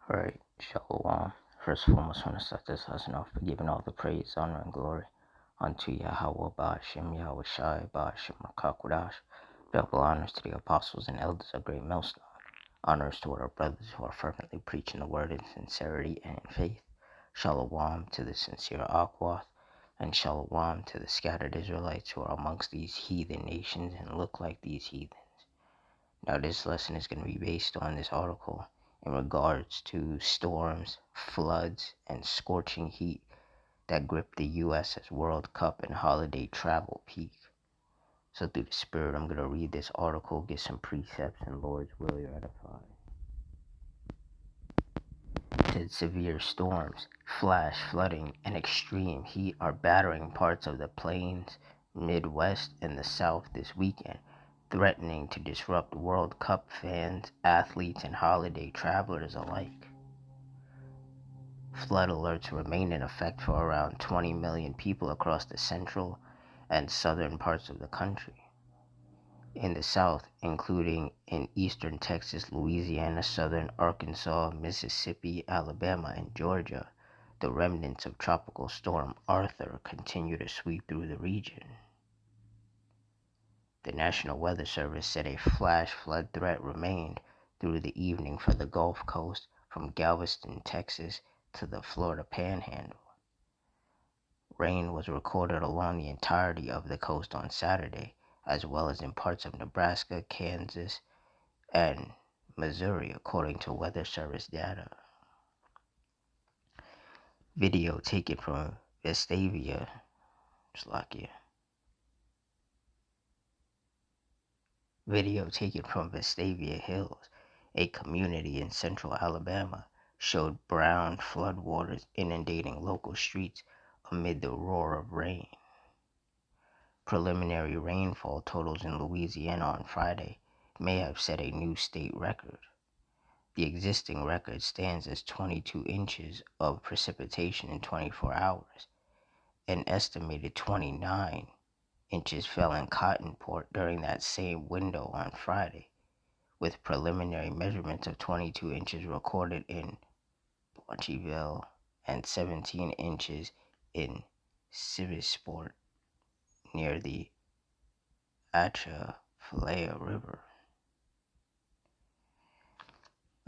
Alright, Shalom. First and foremost, I want to start this lesson off by giving all the praise, honor, and glory unto Yahweh, Ba'ashem, Yahweh Shai, Ba'ashem, Makakwadash. Double honors to the apostles and elders of Great Millstone. Honors to our brothers who are fervently preaching the word in sincerity and in faith. Shalom to the sincere Akwath, and Shalom to the scattered Israelites who are amongst these heathen nations and look like these heathens. Now, this lesson is going to be based on this article in regards to storms, floods, and scorching heat that gripped the U.S. as World Cup and holiday travel peak. So through the Spirit, I'm going to read this article, get some precepts, and Lord's will you're edified. Said severe storms, flash flooding, and extreme heat are battering parts of the plains, Midwest, and the South this weekend, threatening to disrupt World Cup fans, athletes, and holiday travelers alike. Flood alerts remain in effect for around 20 million people across the central and southern parts of the country. In the South, including in eastern Texas, Louisiana, southern Arkansas, Mississippi, Alabama, and Georgia, the remnants of Tropical Storm Arthur continue to sweep through the region. The National Weather Service said a flash flood threat remained through the evening for the Gulf Coast from Galveston, Texas, to the Florida Panhandle. Rain was recorded along the entirety of the coast on Saturday, as well as in parts of Nebraska, Kansas, and Missouri, according to Weather Service data. Video taken from Vestavia, Slovakia. Video taken from Vestavia Hills, a community in central Alabama, showed brown floodwaters inundating local streets amid the roar of rain. Preliminary rainfall totals in Louisiana on Friday may have set a new state record. The existing record stands as 22 inches of precipitation in 24 hours. An estimated 29 inches fell in Cottonport during that same window on Friday, with preliminary measurements of 22 inches recorded in Blancheville and 17 inches in Civisport near the Atchafalaya River.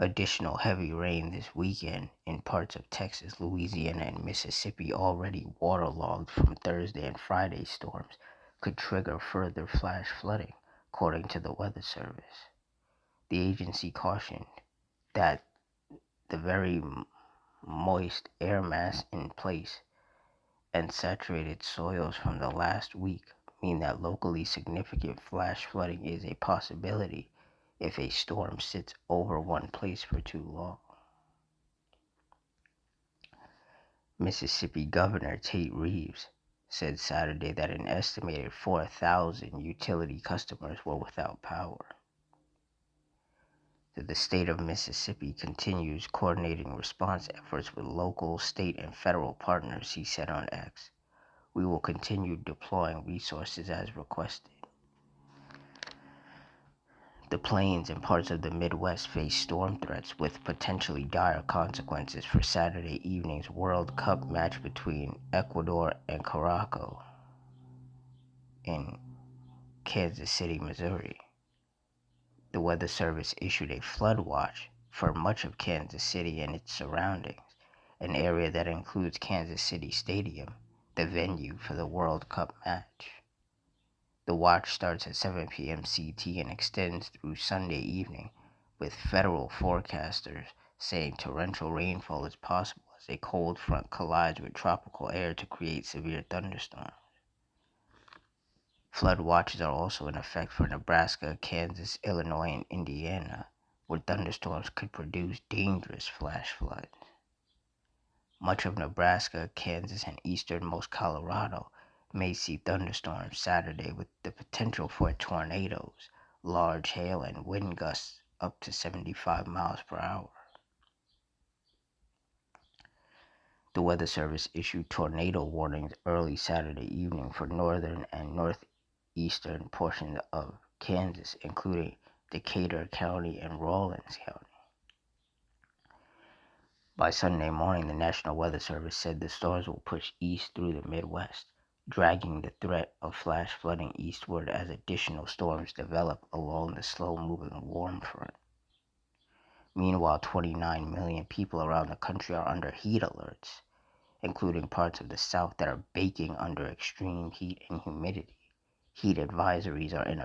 Additional heavy rain this weekend in parts of Texas, Louisiana, and Mississippi, already waterlogged from Thursday and Friday storms, could trigger further flash flooding, according to the Weather Service. The agency cautioned that the very moist air mass in place and saturated soils from the last week mean that locally significant flash flooding is a possibility if a storm sits over one place for too long. Mississippi Governor Tate Reeves said Saturday that an estimated 4,000 utility customers were without power. The state of Mississippi continues coordinating response efforts with local, state, and federal partners, he said on X. We will continue deploying resources as requested. The plains and parts of the Midwest face storm threats with potentially dire consequences for Saturday evening's World Cup match between Ecuador and Caraco in Kansas City, Missouri. The Weather Service issued a flood watch for much of Kansas City and its surroundings, an area that includes Kansas City Stadium, the venue for the World Cup match. The watch starts at 7 p.m. CT and extends through Sunday evening, with federal forecasters saying torrential rainfall is possible as a cold front collides with tropical air to create severe thunderstorms. Flood watches are also in effect for Nebraska, Kansas, Illinois, and Indiana, where thunderstorms could produce dangerous flash floods. Much of Nebraska, Kansas, and easternmost Colorado may see thunderstorms Saturday with the potential for tornadoes, large hail, and wind gusts up to 75 miles per hour. The Weather Service issued tornado warnings early Saturday evening for northern and northeastern portions of Kansas, including Decatur County and Rawlins County. By Sunday morning, the National Weather Service said the storms will push east through the Midwest, dragging the threat of flash flooding eastward as additional storms develop along the slow-moving warm front. Meanwhile, 29 million people around the country are under heat alerts, including parts of the South that are baking under extreme heat and humidity. Heat advisories are in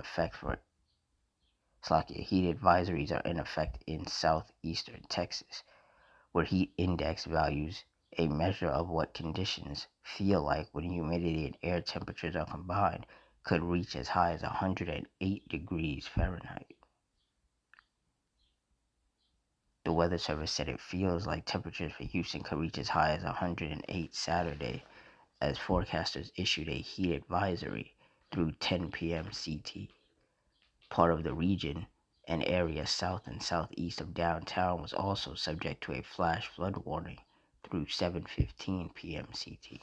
effect in southeastern Texas, where heat index values, a measure of what conditions feel like when humidity and air temperatures are combined, could reach as high as 108 degrees Fahrenheit. The Weather Service said it feels like temperatures for Houston could reach as high as 108 Saturday, as forecasters issued a heat advisory through 10 p.m. CT. Part of the region, an area south and southeast of downtown, was also subject to a flash flood warning through 7:15 p.m. CT.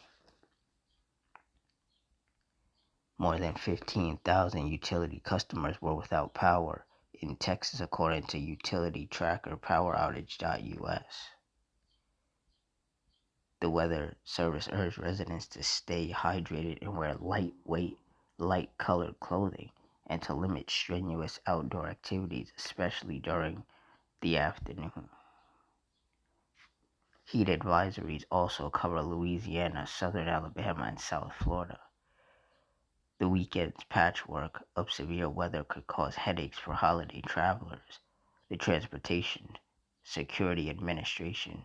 More than 15,000 utility customers were without power in Texas, according to utility tracker PowerOutage.us. The Weather Service urged residents to stay hydrated and wear lightweight, light-colored clothing, and to limit strenuous outdoor activities, especially during the afternoon. Heat advisories also cover Louisiana, southern Alabama, and South Florida. The weekend's patchwork of severe weather could cause headaches for holiday travelers. The Transportation Security Administration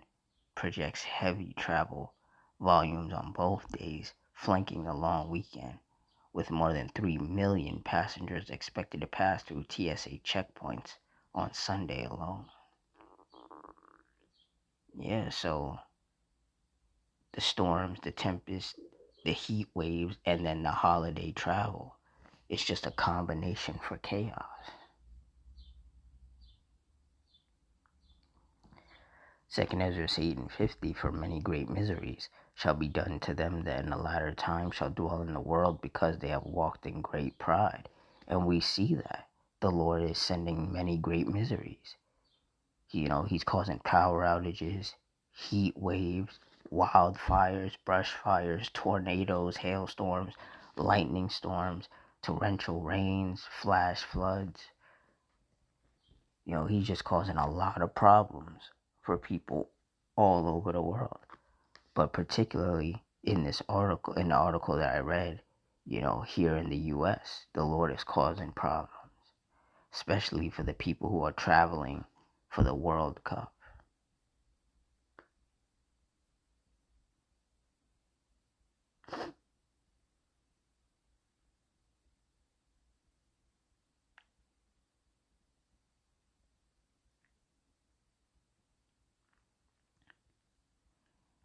projects heavy travel volumes on both days, flanking the long weekend, with more than 3 million passengers expected to pass through TSA checkpoints on Sunday alone. Yeah, so the storms, the tempests, the heat waves, and then the holiday travel. It's just a combination for chaos. Second Ezra 8:50, for many great miseries shall be done to them that in the latter time shall dwell in the world, because they have walked in great pride. And we see that the Lord is sending many great miseries. He's causing power outages, heat waves, wildfires, brush fires, tornadoes, hailstorms, lightning storms, torrential rains, flash floods. He's just causing a lot of problems for people all over the world. But particularly in the article that I read, here in the US, the Lord is causing problems, especially for the people who are traveling for the World Cup.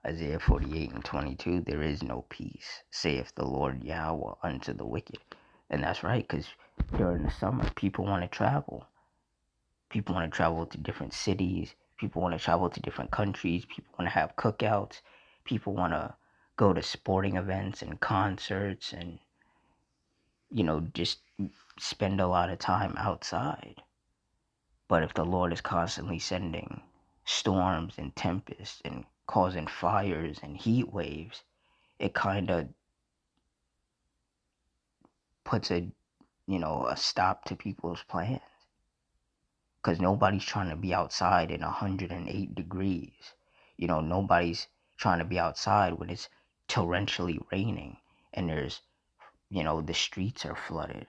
Isaiah 48:22, there is no peace, saith the Lord Yahweh, unto the wicked. And that's right, because during the summer, people want to travel. People want to travel to different cities. People want to travel to different countries. People want to have cookouts. People want to go to sporting events and concerts and, just spend a lot of time outside. But if the Lord is constantly sending storms and tempests and causing fires and heat waves, it kind of puts a stop to people's plans, because nobody's trying to be outside in 108 degrees. Nobody's trying to be outside when it's torrentially raining and there's the streets are flooded.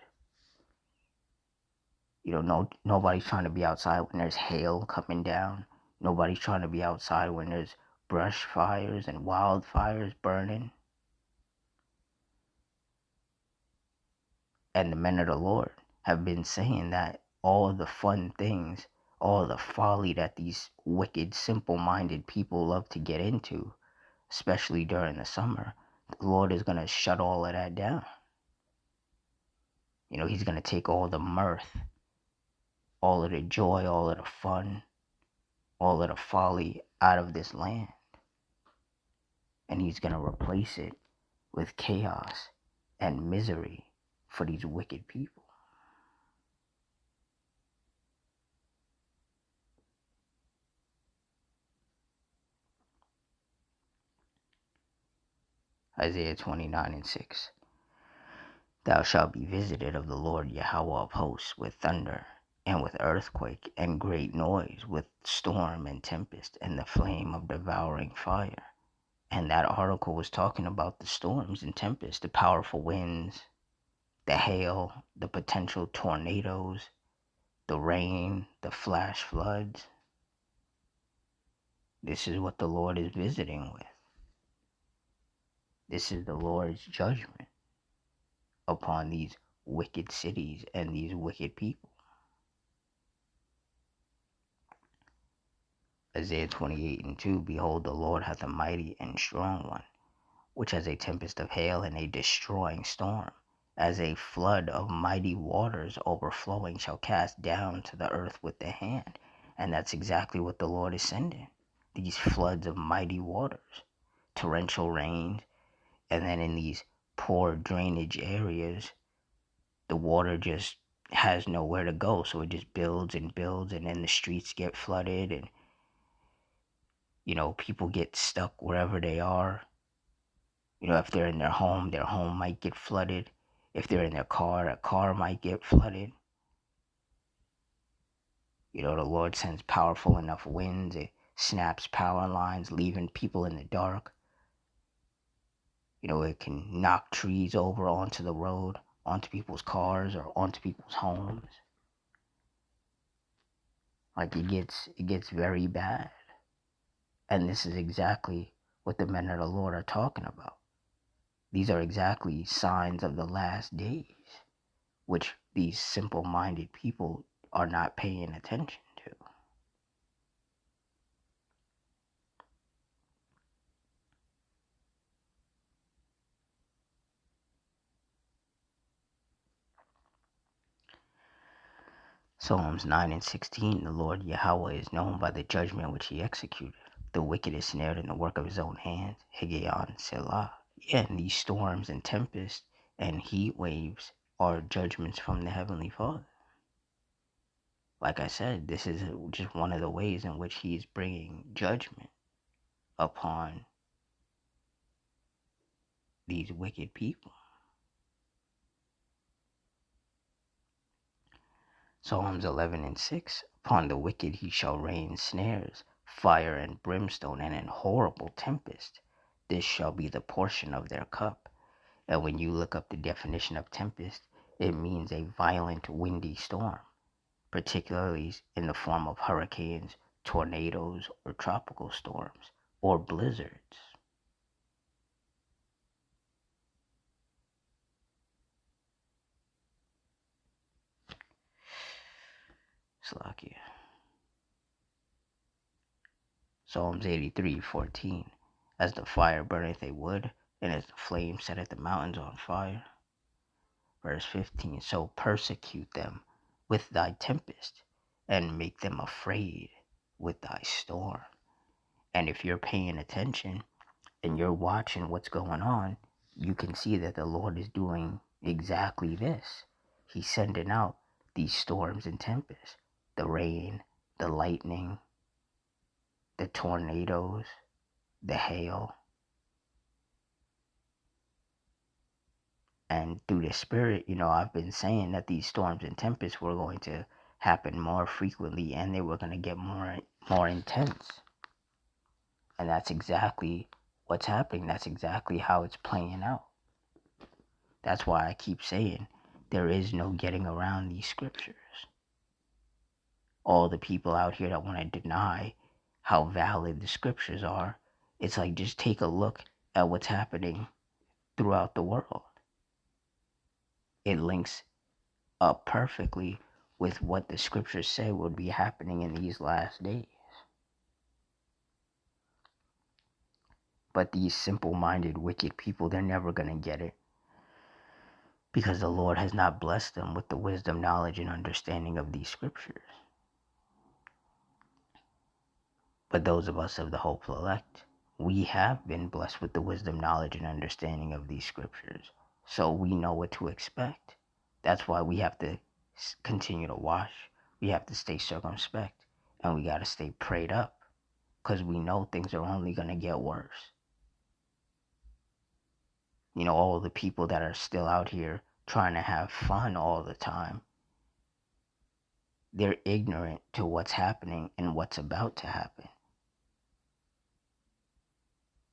Nobody's trying to be outside when there's hail coming down. Nobody's trying to be outside when there's brush fires and wildfires burning. And the men of the Lord have been saying that all the fun things, all the folly that these wicked, simple-minded people love to get into, especially during the summer, the Lord is going to shut all of that down. He's going to take all the mirth, all of the joy, all of the fun, all of the folly out of this land. And he's going to replace it with chaos and misery for these wicked people. Isaiah 29:6. Thou shalt be visited of the Lord Yahweh of hosts with thunder, and with earthquake, and great noise, with storm and tempest, and the flame of devouring fire. And that article was talking about the storms and tempests, the powerful winds, the hail, the potential tornadoes, the rain, the flash floods. This is what the Lord is visiting with. This is the Lord's judgment upon these wicked cities and these wicked people. Isaiah 28:2. Behold, the Lord hath a mighty and strong one, which has a tempest of hail and a destroying storm, as a flood of mighty waters overflowing shall cast down to the earth with the hand. And that's exactly what the Lord is sending. These floods of mighty waters, torrential rains, and then in these poor drainage areas, the water just has nowhere to go, so it just builds and builds, and then the streets get flooded, and people get stuck wherever they are. If they're in their home might get flooded. If they're in their car might get flooded. The Lord sends powerful enough winds, it snaps power lines, leaving people in the dark. It can knock trees over onto the road, onto people's cars, or onto people's homes. Like it gets very bad. And this is exactly what the men of the Lord are talking about. These are exactly signs of the last days, which these simple-minded people are not paying attention to. Psalms 9:16. The Lord Yahweh is known by the judgment which he executed. The wicked is snared in the work of his own hands. Higgaion Selah. Yeah, and these storms and tempests and heat waves are judgments from the Heavenly Father. Like I said, this is just one of the ways in which he is bringing judgment upon these wicked people. Psalms 11:6. Upon the wicked he shall rain snares, fire and brimstone, and an horrible tempest. This shall be the portion of their cup. And when you look up the definition of tempest, it means a violent windy storm, particularly in the form of hurricanes, tornadoes, or tropical storms, or blizzards. Slakia. Psalms 83:14. As the fire burneth a wood, and as the flame setteth the mountains on fire. Verse 15. So persecute them with thy tempest, and make them afraid with thy storm. And if you're paying attention and you're watching what's going on, you can see that the Lord is doing exactly this. He's sending out these storms and tempests, the rain, the lightning, the tornadoes, the hail. And through the Spirit, I've been saying that these storms and tempests were going to happen more frequently, and they were going to get more intense. And that's exactly what's happening. That's exactly how it's playing out. That's why I keep saying there is no getting around these scriptures. All the people out here that want to deny how valid the scriptures are, it's like just take a look at what's happening throughout the world. It links up perfectly with what the scriptures say would be happening in these last days. But these simple-minded, wicked people, they're never going to get it, because the Lord has not blessed them with the wisdom, knowledge, and understanding of these scriptures. But those of us of the hopeful elect, we have been blessed with the wisdom, knowledge, and understanding of these scriptures. So we know what to expect. That's why we have to continue to watch. We have to stay circumspect. And we got to stay prayed up, because we know things are only going to get worse. all the people that are still out here trying to have fun all the time, they're ignorant to what's happening and what's about to happen.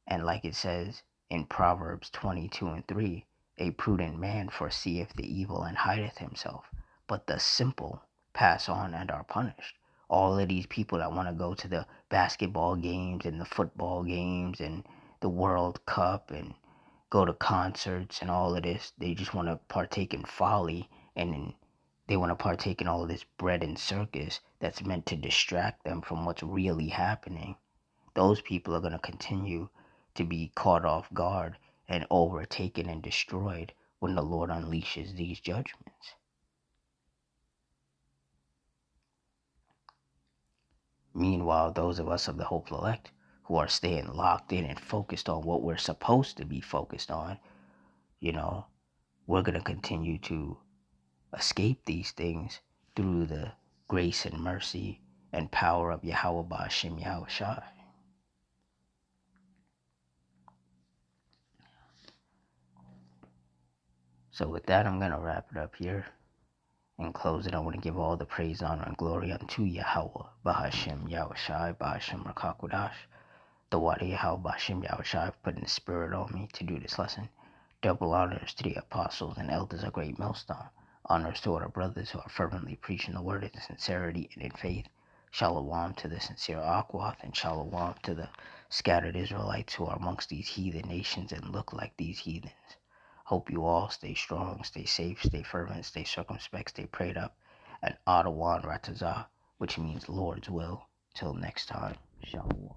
And like it says in Proverbs 22:3, a prudent man foreseeth the evil and hideth himself, but the simple pass on and are punished. All of these people that want to go to the basketball games and the football games and the World Cup and go to concerts and all of this, they just want to partake in folly, and they want to partake in all of this bread and circus that's meant to distract them from what's really happening. Those people are going to continue to be caught off guard and overtaken and destroyed when the Lord unleashes these judgments. Meanwhile, those of us of the hopeful elect who are staying locked in and focused on what we're supposed to be focused on, we're going to continue to escape these things through the grace and mercy and power of Yahweh Ba'ashem Yahweh Shai. So with that, I'm going to wrap it up here. In closing, I want to give all the praise, honor, and glory unto Yahweh Ba'ashem Yahweh Shai Ba'ashem Rakakudash. The water Yahweh Ba'ashem Yahweh Shai put in the spirit on me to do this lesson. Double honors to the apostles and elders of Great Millstone. Honors to our brothers who are fervently preaching the word in sincerity and in faith. Shalom to the sincere Akwath, and shalom to the scattered Israelites who are amongst these heathen nations and look like these heathens. Hope you all stay strong, stay safe, stay fervent, stay circumspect, stay prayed up, and Adawan Ratazah, which means Lord's will. Till next time, Shalom.